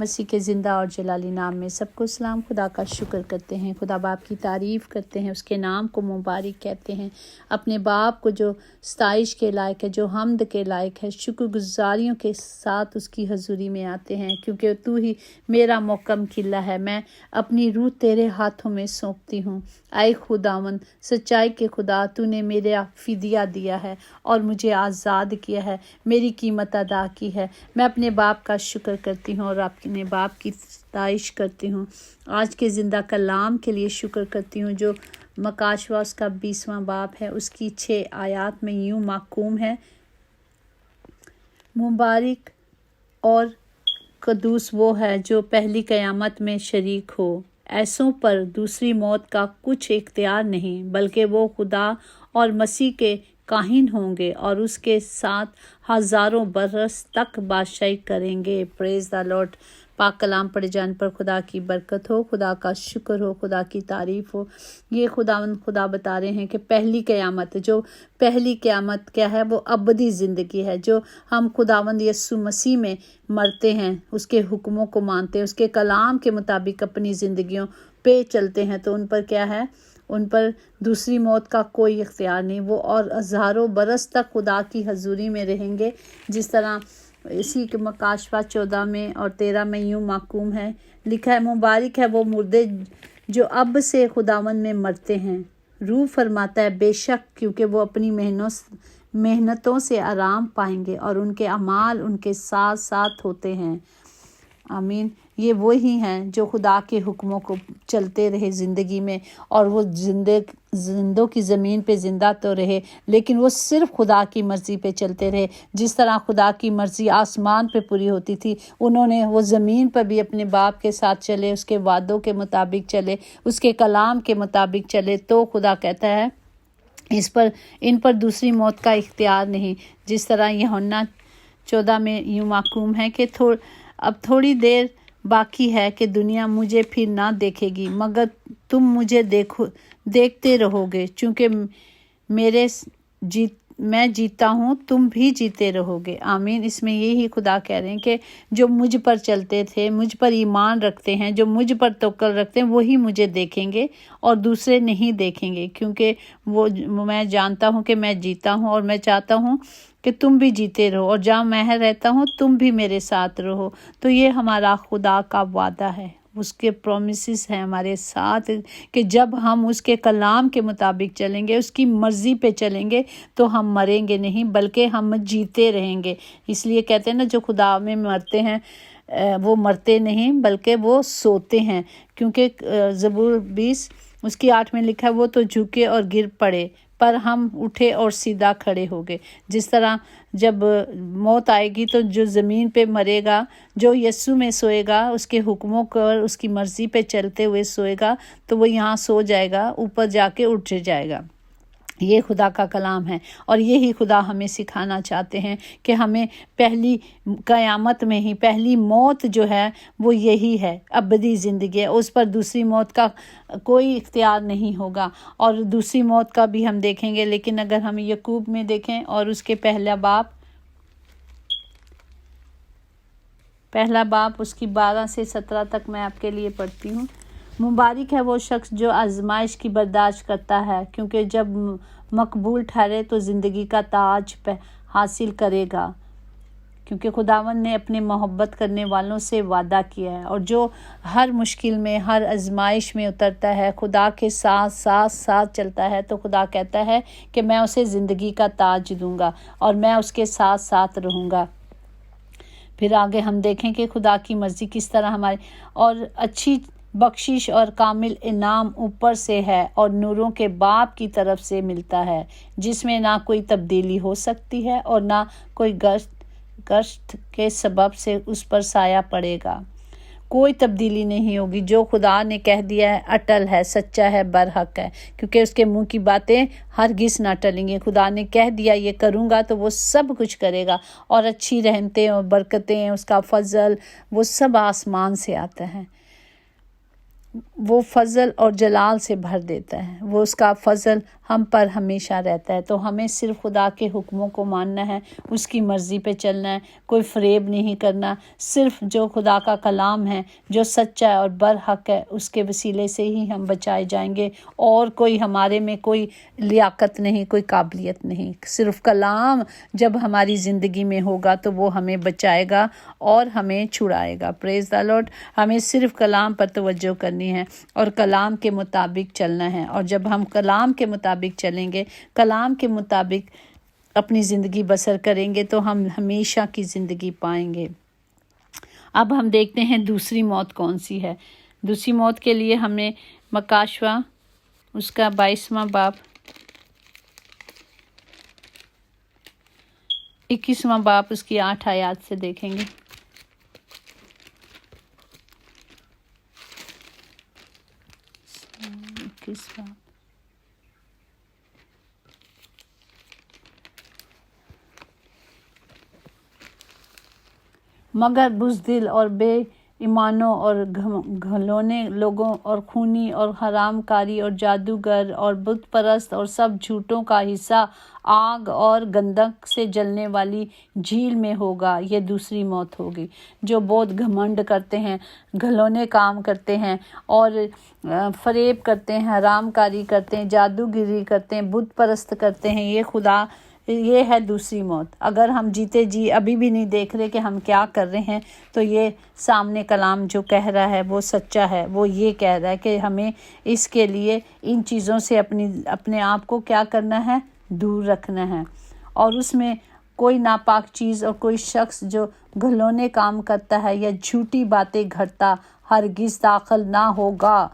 मसीह के ज़िंदा और जलाली नाम में सबको सलाम। खुदा का शुक्र करते हैं, खुदा बाप की तारीफ़ करते हैं, उसके नाम को मुबारक कहते हैं, अपने बाप को जो सताइश के लायक है, जो हमद के लायक है, शुक्रगुजारियों के साथ उसकी हजूरी में आते हैं। क्योंकि तू ही मेरा मोहकम किला है, मैं अपनी रूह तेरे हाथों में सौंपती हूँ। आए खुदावन सच्चाई के खुदा, तूने मेरा फिदिया दिया है और मुझे आज़ाद किया है, मेरी कीमत अदा की है। मैं अपने बाप का शुक्र करती हूँ और अपने बाप की सताइश करती हूँ। आज के ज़िंदा कलाम के लिए शुक्र करती हूँ जो मकाशवा उसका 20वां बाप है, उसकी 6 आयात में यूँ महकूम है, मुबारक और कदूस वो है जो पहली क़यामत में शरीक हो। ऐसों पर दूसरी मौत का कुछ इख्तियार नहीं, बल्कि वो खुदा और मसीह के काहिन होंगे और उसके साथ हज़ारों बरस तक बादशाही करेंगे। Praise the Lord. पाक कलाम पढ़े जाने पर खुदा की बरकत हो, खुदा का शुक्र हो, खुदा की तारीफ़ हो। ये खुदा बता रहे हैं कि पहली क़यामत, जो पहली क़यामत क्या है, वो अबदी ज़िंदगी है। जो हम खुदावंद यीशु मसीह में मरते हैं, उसके हुक्मों को मानते हैं, उसके कलाम के मुताबिक अपनी ज़िंदगियों पे चलते हैं, तो उन पर क्या है, उन पर दूसरी मौत का कोई इख्तियार नहीं। वो और हज़ारों बरस तक खुदा की हजूरी में रहेंगे। जिस तरह इसी के मकाशवा 14 में और 13 में यूँ महकूम है, लिखा है, मुबारक है वो मुर्दे जो अब से खुदावन में मरते हैं। रूह फरमाता है बेशक, क्योंकि वो अपनी मेहनतों से आराम पाएंगे और उनके अमाल उनके साथ साथ होते हैं। आमीन। ये वही हैं जो खुदा के हुक्मों को चलते रहे ज़िंदगी में, और वो जिंदों की ज़मीन पे ज़िंदा तो रहे, लेकिन वो सिर्फ खुदा की मर्ज़ी पे चलते रहे। जिस तरह खुदा की मर्ज़ी आसमान पे पूरी होती थी, उन्होंने वो ज़मीन पर भी अपने बाप के साथ चले, उसके वादों के मुताबिक चले, उसके कलाम के मुताबिक चले। तो खुदा कहता है इन पर दूसरी मौत का इख्तियार नहीं। जिस तरह यूहन्ना 14 में यूँ महकूम है कि अब थोड़ी देर बाकी है कि दुनिया मुझे फिर ना देखेगी, मगर तुम मुझे देखते रहोगे, क्योंकि मैं जीता हूँ, तुम भी जीते रहोगे। आमीन। इसमें यही खुदा कह रहे हैं कि जो मुझ पर चलते थे, मुझ पर ईमान रखते हैं, जो मुझ पर तवक्कुल रखते हैं, वही मुझे देखेंगे और दूसरे नहीं देखेंगे। क्योंकि मैं जानता हूँ कि मैं जीता हूँ और मैं चाहता हूँ कि तुम भी जीते रहो, और जहाँ मैं रहता हूँ तुम भी मेरे साथ रहो। तो ये हमारा खुदा का वादा है, उसके प्रोमिसेस हैं हमारे साथ कि जब हम उसके कलाम के मुताबिक चलेंगे, उसकी मर्ज़ी पे चलेंगे, तो हम मरेंगे नहीं बल्कि हम जीते रहेंगे। इसलिए कहते हैं ना, जो खुदा में मरते हैं वो मरते नहीं बल्कि वो सोते हैं। क्योंकि ज़बूर 20 उसकी 8 में लिखा है, वो तो झुके और गिर पड़े पर हम उठे और सीधा खड़े हो गए। जिस तरह जब मौत आएगी तो जो ज़मीन पे मरेगा, जो यीशु में सोएगा, उसके हुक्मों पर उसकी मर्ज़ी पे चलते हुए सोएगा, तो वो यहाँ सो जाएगा, ऊपर जाके उठ जाएगा। ये खुदा का कलाम है, और यही खुदा हमें सिखाना चाहते हैं कि हमें पहली क़यामत में ही पहली मौत जो है वो यही है, अबदी ज़िंदगी है। उस पर दूसरी मौत का कोई इख्तियार नहीं होगा। और दूसरी मौत का भी हम देखेंगे, लेकिन अगर हम याकूब में देखें और उसके पहला बाप उसकी 12 से 17 तक मैं आपके लिए पढ़ती हूँ। मुबारक है वो शख्स जो आजमाइश की बर्दाश्त करता है, क्योंकि जब मकबूल ठहरे तो ज़िंदगी का ताज हासिल करेगा। क्योंकि खुदावन ने अपने मोहब्बत करने वालों से वादा किया है, और जो हर मुश्किल में, हर आजमाइश में उतरता है, खुदा के साथ चलता है, तो खुदा कहता है कि मैं उसे ज़िंदगी का ताज दूंगा और मैं उसके साथ साथ रहूँगा। फिर आगे हम देखें कि खुदा की मर्ज़ी किस तरह हमारी और अच्छी बख्शिश और कामिल इनाम ऊपर से है और नूरों के बाप की तरफ से मिलता है, जिसमें ना कोई तब्दीली हो सकती है और ना कोई गश्त के सबब से उस पर साया पड़ेगा। कोई तब्दीली नहीं होगी। जो खुदा ने कह दिया है अटल है, सच्चा है, बरहक है, क्योंकि उसके मुंह की बातें हरगिज़ ना टलेंगी। खुदा ने कह दिया ये करूँगा तो वो सब कुछ करेगा, और अच्छी रहमतें और बरकतें, उसका फजल, वो सब आसमान से आता है। وہ فضل اور جلال سے بھر دیتا ہے، وہ اس کا فضل ہم پر ہمیشہ رہتا ہے۔ تو ہمیں صرف خدا کے حکموں کو ماننا ہے، اس کی مرضی پہ چلنا ہے، کوئی فریب نہیں کرنا، صرف جو خدا کا کلام ہے، جو سچا ہے اور برحق ہے، اس کے وسیلے سے ہی ہم بچائے جائیں گے، اور کوئی ہمارے میں کوئی لیاقت نہیں، کوئی قابلیت نہیں۔ صرف کلام جب ہماری زندگی میں ہوگا تو وہ ہمیں بچائے گا اور ہمیں چھڑائے گا۔ پریز دی لارڈ۔ ہمیں صرف کلام پر توجہ کرنی ہے اور کلام کے مطابق چلنا ہے، اور جب ہم کلام کے مطابق چلیں گے، کلام کے مطابق اپنی زندگی بسر کریں گے، تو ہم ہمیشہ کی زندگی پائیں گے۔ اب ہم دیکھتے ہیں دوسری موت کون سی ہے۔ دوسری موت کے لیے ہمیں مکاشوہ اس کا 22واں باب 21واں باب اس کی 8 آیات سے دیکھیں گے۔ مگر بزدل اور بے ایمانوں اور گھلونے لوگوں اور خونی اور حرام کاری اور جادوگر اور بت پرست اور سب جھوٹوں کا حصہ آگ اور گندک سے جلنے والی جھیل میں ہوگا۔ یہ دوسری موت ہوگی۔ جو بہت گھمنڈ کرتے ہیں، گھلونے کام کرتے ہیں اور فریب کرتے ہیں، حرام کاری کرتے ہیں، جادوگری کرتے ہیں، بت پرست کرتے ہیں، یہ ہے دوسری موت۔ اگر ہم جیتے جی ابھی بھی نہیں دیکھ رہے کہ ہم کیا کر رہے ہیں، تو یہ سامنے کلام جو کہہ رہا ہے وہ سچا ہے۔ وہ یہ کہہ رہا ہے کہ ہمیں اس کے لیے ان چیزوں سے اپنے آپ کو کیا کرنا ہے، دور رکھنا ہے، اور اس میں کوئی ناپاک چیز اور کوئی شخص جو گھلونے کام کرتا ہے یا جھوٹی باتیں گھڑتا ہرگز داخل نہ ہوگا،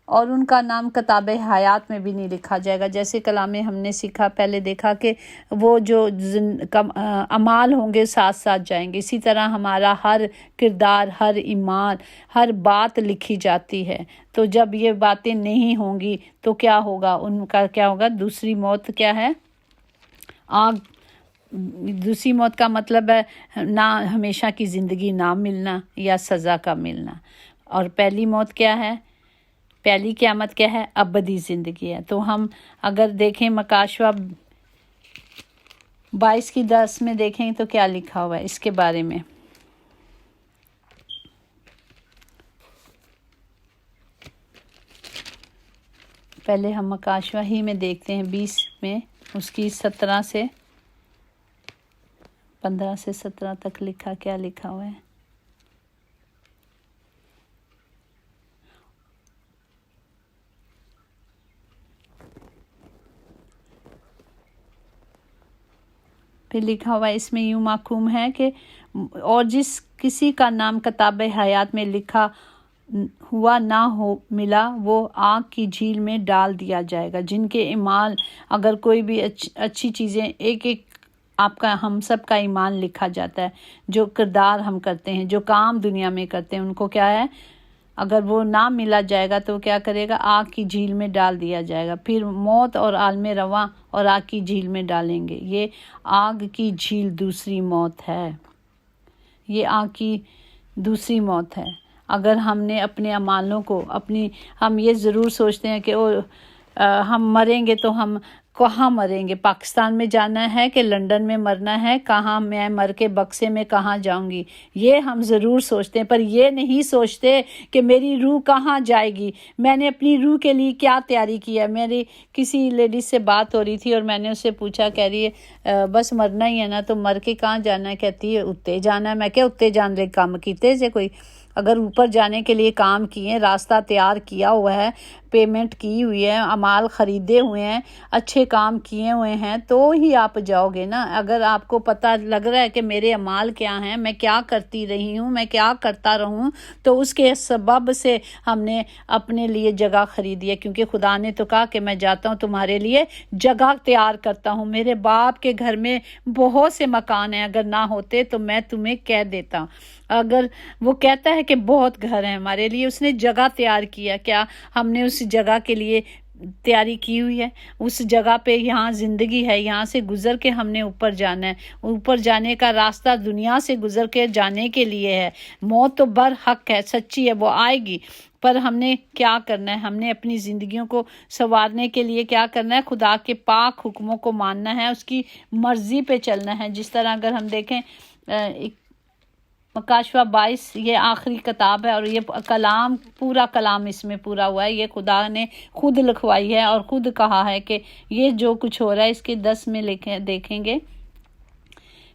اور ان کا نام کتاب حیات میں بھی نہیں لکھا جائے گا۔ جیسے کلام میں ہم نے سیکھا، پہلے دیکھا کہ وہ جو اعمال ہوں گے ساتھ ساتھ جائیں گے، اسی طرح ہمارا ہر کردار، ہر ایمان، ہر بات لکھی جاتی ہے۔ تو جب یہ باتیں نہیں ہوں گی تو کیا ہوگا؟ ان کا کیا ہوگا؟ دوسری موت کیا ہے؟ آگ۔ دوسری موت کا مطلب ہے نہ ہمیشہ کی زندگی نہ ملنا یا سزا کا ملنا، اور پہلی موت کیا ہے؟ پہلی قیامت کیا ہے؟ ابدی زندگی ہے۔ تو ہم اگر دیکھیں مکاشوہ 22:10 میں دیکھیں تو کیا لکھا ہوا ہے اس کے بارے میں۔ پہلے ہم مکاشوہ ہی میں دیکھتے ہیں 20 میں، اس کی 15 سے 17 تک لکھا، کیا لکھا ہوا ہے۔ پھر لکھا ہوا ہے، اس میں یوں محکوم ہے کہ اور جس کسی کا نام کتاب حیات میں لکھا ہوا نہ ملا، وہ آگ کی جھیل میں ڈال دیا جائے گا۔ جن کے اعمال، اگر کوئی بھی اچھی چیزیں، ایک ہم سب کا ایمان لکھا جاتا ہے، جو کردار ہم کرتے ہیں، جو کام دنیا میں کرتے ہیں، ان کو کیا ہے؟ اگر وہ نہ ملا جائے گا تو کیا کرے گا؟ آگ کی جھیل میں ڈال دیا جائے گا۔ پھر موت اور عالم رواں اور آگ کی جھیل میں ڈالیں گے۔ یہ آگ کی جھیل دوسری موت ہے۔ یہ آگ کی دوسری موت ہے۔ اگر ہم نے اپنے اعمالوں کو ہم یہ ضرور سوچتے ہیں کہ ہم مریں گے تو ہم کہاں مریں گے؟ پاکستان میں جانا ہے کہ لندن میں مرنا ہے؟ کہاں میں مر کے بکسے میں کہاں جاؤں گی؟ یہ ہم ضرور سوچتے ہیں، پر یہ نہیں سوچتے کہ میری روح کہاں جائے گی، میں نے اپنی روح کے لیے کیا تیاری کی ہے۔ میری کسی لیڈیز سے بات ہو رہی تھی اور میں نے اس سے پوچھا، کہہ رہی ہے بس مرنا ہی ہے نا، تو مر کے کہاں جانا ہے؟ کہتی ہے اتے جانا ہے۔ میں کیا اتے جان لے کام کیتے سے کوئی؟ اگر اوپر جانے کے لیے کام کیے، راستہ تیار کیا ہوا ہے، پیمنٹ کی ہوئی ہے، اعمال خریدے ہوئے ہیں، اچھے کام کیے ہوئے ہیں، تو ہی آپ جاؤ گے نا۔ اگر آپ کو پتہ لگ رہا ہے کہ میرے اعمال کیا ہیں، میں کیا کرتی رہی ہوں، میں کیا کرتا رہوں، تو اس کے سبب سے ہم نے اپنے لیے جگہ خریدی ہے، کیونکہ خدا نے تو کہا کہ میں جاتا ہوں تمہارے لیے جگہ تیار کرتا ہوں۔ میرے باپ کے گھر میں بہت سے مکان ہیں، اگر نہ ہوتے تو میں تمہیں کہہ دیتا۔ اگر وہ کہتا ہے کہ بہت گھر ہیں ہمارے لیے، اس نے جگہ تیار کیا، کیا ہم نے اس جگہ کے لیے तैयारी की हुई है, उस जगह पे यहाँ ज़िंदगी है, यहाँ से गुज़र के हमने ऊपर जाना है। ऊपर जाने का रास्ता दुनिया से गुज़र के जाने के लिए है। मौत तो बरहक है, सच्ची है, वो आएगी, पर हमने क्या करना है? हमने अपनी ज़िंदगियों को संवारने के लिए क्या करना है? खुदा के पाक हुक्मों को मानना है, उसकी मर्ज़ी पे चलना है। जिस तरह अगर हम देखें मकाशवा 22 ये आखिरी किताब है और ये कलाम, पूरा कलाम इसमें पूरा हुआ है। ये खुदा ने खुद लिखवाई है और खुद कहा है कि ये जो कुछ हो रहा है इसके 10 में देखेंगे।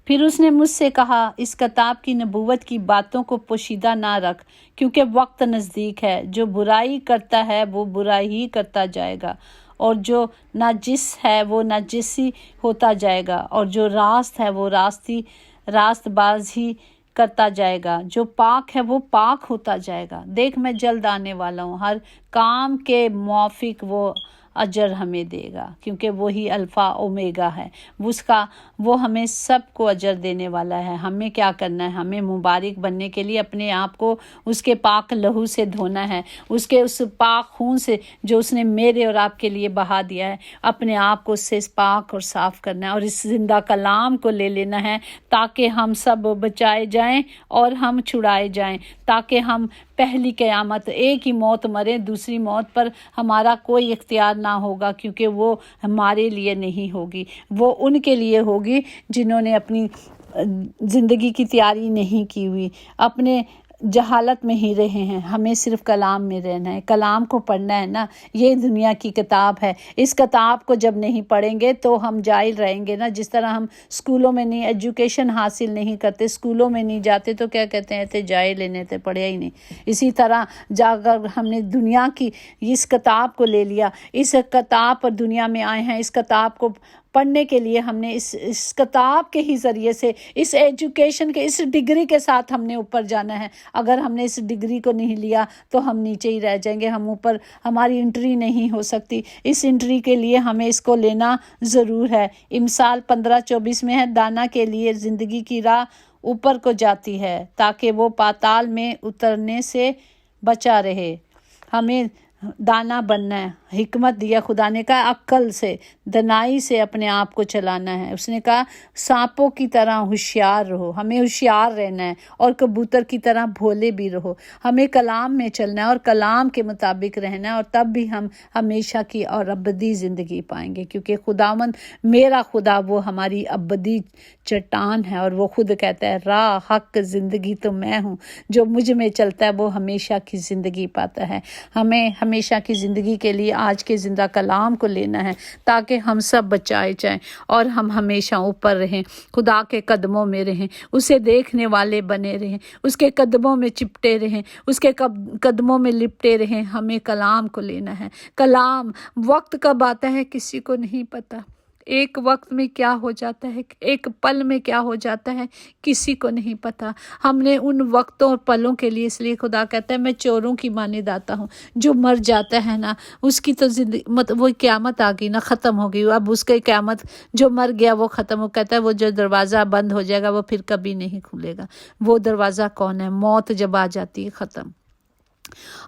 फिर उसने मुझसे कहा, इस किताब की नबूवत की बातों को पोशीदा ना रख, क्योंकि वक्त नज़दीक है। जो बुराई करता है वो बुराई ही करता जाएगा, और जो नाजिस है वो नाजिसी होता जाएगा, और जो रास्त है वो रास्तबाज ही करता जाएगा। जो पाक है वो पाक होता जाएगा। देख, मैं जल्द आने वाला हूँ, हर काम के मुआफिक वो अजर हमें देगा, क्योंकि वही अल्फ़ा ओमेगा है। वो हमें सबको अजर देने वाला है। हमें क्या करना है? हमें मुबारक बनने के लिए अपने आप को उसके पाक लहू से धोना है, उसके उस पाक खून से जो उसने मेरे और आपके लिए बहा दिया है। अपने आप को उससे पाक और साफ़ करना है और इस जिंदा कलाम को ले लेना है, ताकि हम सब बचाए जाएं और हम छुड़ाए जाएं, ताकि हम पहली क़यामत, एक ही मौत मरे, दूसरी मौत पर हमारा कोई इख्तियार ना होगा, क्योंकि वो हमारे लिए नहीं होगी, वो उनके लिए होगी जिन्होंने अपनी ज़िंदगी की तैयारी नहीं की हुई, अपने जहालत में ही रहे हैं। हमें सिर्फ कलाम में रहना है, कलाम को पढ़ना है ना। ये दुनिया की किताब है, इस किताब को जब नहीं पढ़ेंगे तो हम जाहिल रहेंगे ना। जिस तरह हम स्कूलों में नहीं एजुकेशन हासिल नहीं करते, स्कूलों में नहीं जाते तो क्या कहते हैं, थे जाहिल लेने थे, पढ़े ही नहीं। इसी तरह जाकर हमने दुनिया की इस किताब को ले लिया, इस किताब पर दुनिया में आए हैं, इस किताब को पढ़ने के लिए हमने इस किताब के ही ज़रिए से, इस एजुकेशन के, इस डिग्री के साथ हमने ऊपर जाना है। अगर हमने इस डिग्री को नहीं लिया तो हम नीचे ही रह जाएंगे, हम ऊपर, हमारी एंट्री नहीं हो सकती। इस एंट्री के लिए हमें इसको लेना ज़रूर है। इमसाल 15:24 में है, दाना के लिए ज़िंदगी की राह ऊपर को जाती है, ताकि वो पाताल में उतरने से बचा रहे। हमें दाना बनना है। हिकमत दिया खुदा ने, कहा अक्ल से, दनाई से अपने आप को चलाना है। उसने कहा सांपों की तरह होशियार रहो, हमें होशियार रहना है, और कबूतर की तरह भोले भी रहो। हमें कलाम में चलना है और कलाम के मुताबिक रहना है, और तब भी हम हमेशा की और अबदी ज़िंदगी पाएंगे, क्योंकि खुदावंद मेरा खुदा वो हमारी अबदी चट्टान है, और वो खुद कहता है राह हक ज़िंदगी तो मैं हूँ, जो मुझ में चलता है वो हमेशा की ज़िंदगी पाता है। हमें हमेशा की ज़िंदगी के लिए आज के ज़िंदा कलाम को लेना है, ताकि हम सब बचाए जाएं और हम हमेशा ऊपर रहें, खुदा के कदमों में रहें, उसे देखने वाले बने रहें, उसके कदमों में चिपटे रहें, उसके कदमों में लिपटे रहें। हमें कलाम को लेना है। कलाम, वक्त कब आता है किसी को नहीं पता, एक वक्त में क्या हो जाता है, एक पल में क्या हो जाता है, किसी को नहीं पता। हमने उन वक्तों और पलों के लिए, इसलिए खुदा कहता है मैं चोरों की मानिंद आता हूँ। जो मर जाता है ना, उसकी तो जिंदगी वो क़यामत आ गई ना, ख़त्म हो गई। अब उसकी क़यामत, जो मर गया वो ख़त्म हो, कहता है वो जो दरवाज़ा बंद हो जाएगा वो फिर कभी नहीं खुलेगा। वो दरवाज़ा कौन है? मौत जब आ जाती है, ख़त्म।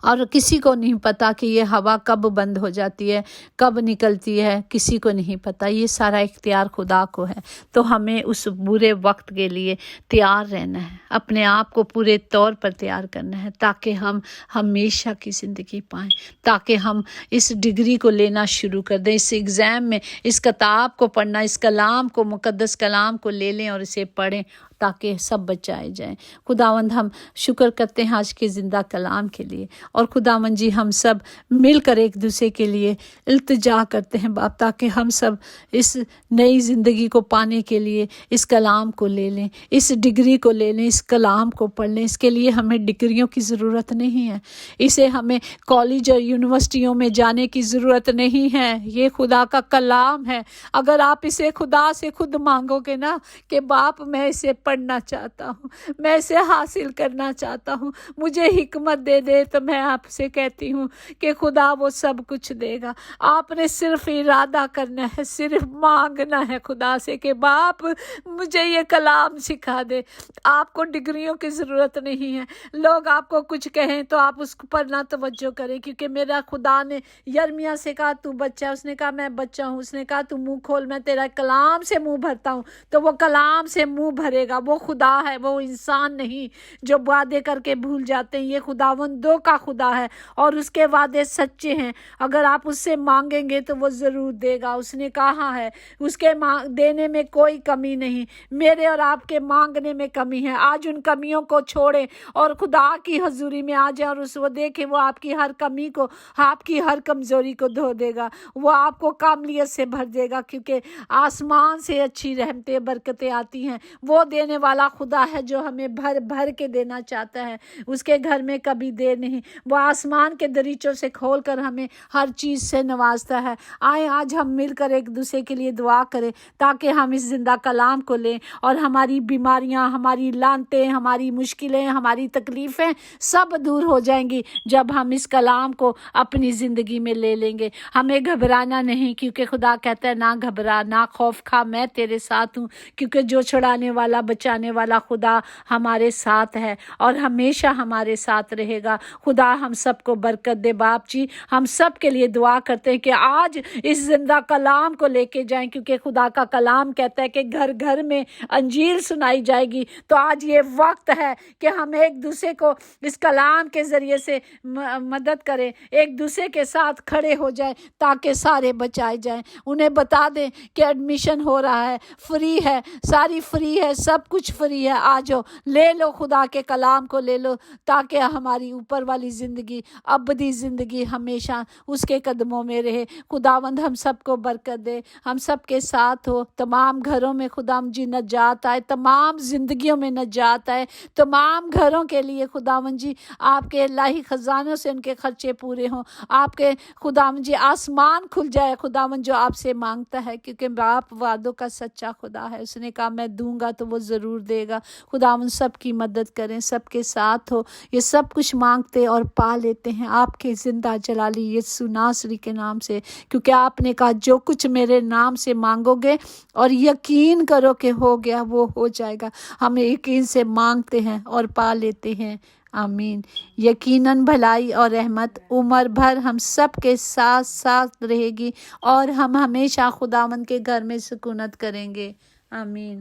और किसी को नहीं पता कि ये हवा कब बंद हो जाती है, कब निकलती है, किसी को नहीं पता। ये सारा इख्तियार खुदा को है। तो हमें उस बुरे वक्त के लिए तैयार रहना है, अपने आप को पूरे तौर पर तैयार करना है, ताकि हम हमेशा की ज़िंदगी पाएं, ताकि हम इस डिग्री को लेना शुरू कर दें। इस एग्ज़ाम में इस किताब को पढ़ना, इस कलाम को, मुक़द्दस कलाम को ले लें और इसे पढ़ें, ताकि सब बचाए जाएं। खुदावंद, हम शुक्र करते हैं आज के ज़िंदा कलाम के लिए, और खुदावंद जी हम सब मिलकर एक दूसरे के लिए इल्तिजा करते हैं बाप, ताकि हम सब इस नई ज़िंदगी को पाने के लिए इस कलाम को ले लें, इस डिग्री को ले लें, इस कलाम को पढ़ लें। इसके लिए हमें डिग्रियों की ज़रूरत नहीं है, इसे हमें कॉलेज और यूनिवर्सिटियों में जाने की ज़रूरत नहीं है। ये खुदा का कलाम है। अगर आप इसे खुदा से खुद मांगोगे ना कि बाप मैं इसे पढ़ना चाहता हूँ, मैं इसे हासिल करना चाहता हूँ, मुझे हिकमत दे दे। तो मैं आपसे कहती हूँ कि खुदा वो सब कुछ देगा। आपने सिर्फ इरादा करना है, सिर्फ मांगना है खुदा से कि बाप मुझे ये कलाम सिखा दे। आपको डिग्रियों की ज़रूरत नहीं है, लोग आपको कुछ कहें तो आप उस पर ना तवज्जो करें, क्योंकि मेरा खुदा ने यर्मिया से कहा तू बच्चा, उसने कहा मैं बच्चा हूँ, उसने कहा तू मुंह खोल, मैं तेरा कलाम से मुंह भरता हूँ। तो वो कलाम से मुंह भरेगा। वो खुदा है, वो इंसान नहीं जो वादे करके भूल जाते हैं। ये खुदावंदों का खुदा है और उसके वादे सच्चे हैं। अगर आप उससे मांगेंगे तो वो ज़रूर देगा। उसने कहा है उसके देने में कोई कमी नहीं, मेरे और आपके मांगने में कमी है। आज उन कमियों को छोड़ें और खुदा की हजूरी में आ जाए और उसको देखें। वो आपकी हर कमी को, आपकी हर कमजोरी को धो देगा। वो आपको कामलियत से भर देगा, क्योंकि आसमान से अच्छी रहमतें बरकतें आती हैं। वो देने वाला खुदा है जो हमें भर भर के देना चाहता है। उसके घर में कभी देर नहीं। वो आसमान के दरीचों से खोल कर हमें हर चीज़ से नवाजता है। आए आज हम मिलकर एक दूसरे के लिए दुआ करें, ताकि हम इस जिंदा कलाम को लें और हमारी बीमारियां, हमारी लानतें, हमारी मुश्किलें, हमारी तकलीफ़ें सब दूर हो जाएंगी जब हम इस कलाम को अपनी ज़िंदगी में ले लेंगे। हमें घबराना नहीं, क्योंकि खुदा कहता है ना घबरा, ना खौफ खा, मैं तेरे साथ हूँ। क्योंकि जो छुड़ाने वाला, बचाने वाला खुदा हमारे साथ है और हमेशा हमारे साथ रहेगा। खुदा हम सबको बरकत दे। बाप जी, हम सब के लिए दुआ करते हैं कि आज इस जिंदा कलाम को लेके जाएं, क्योंकि खुदा का कलाम कहता है कि घर घर में अंजील सुनाई जाएगी। तो आज ये वक्त है कि हम एक दूसरे को इस कलाम के ज़रिए से मदद करें, एक दूसरे के साथ खड़े हो जाए, ताकि सारे बचाए जाएं। उन्हें बता दें कि एडमिशन हो रहा है, फ्री है, सारी फ्री है, सब कुछ फ्री है। आ जाओ, ले लो, खुदा के कलाम को ले लो, ताकि हमारी ऊपर वाली ज़िंदगी, अबदी ज़िंदगी हमेशा उसके कदमों में रहे। खुदावंद हम सबको बरकत दे, हम सबके साथ हो। तमाम घरों में खुदावंद जी नजात आए, तमाम ज़िंदगियों में नजात आए, तमाम घरों के लिए खुदावंद जी आपके इलाही खजानों से उनके खर्चे पूरे हों। आपके खुदावंद जी आसमान खुल जाए खुदावंद, जो आपसे मांगता है, क्योंकि आप वादों का सच्चा खुदा है। उसने कहा मैं दूंगा तो वो ज़रूर देगा। खुदावंद सबकी मदद करें, सबके साथ हो। ये सब कुछ मांगते और पा लेते हैं आपके जिंदा जलाली यीशु नासरी के नाम से, क्योंकि आपने कहा जो कुछ मेरे नाम से मांगोगे और यकीन करो कि हो गया, वो हो जाएगा। हम यकीन से मांगते हैं और पा लेते हैं। आमीन। यकीनन भलाई और रहमत उम्र भर हम सब के साथ साथ रहेगी और हम हमेशा खुदावंद के घर में सुकूनत करेंगे। आमीन।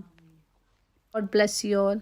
God bless you all.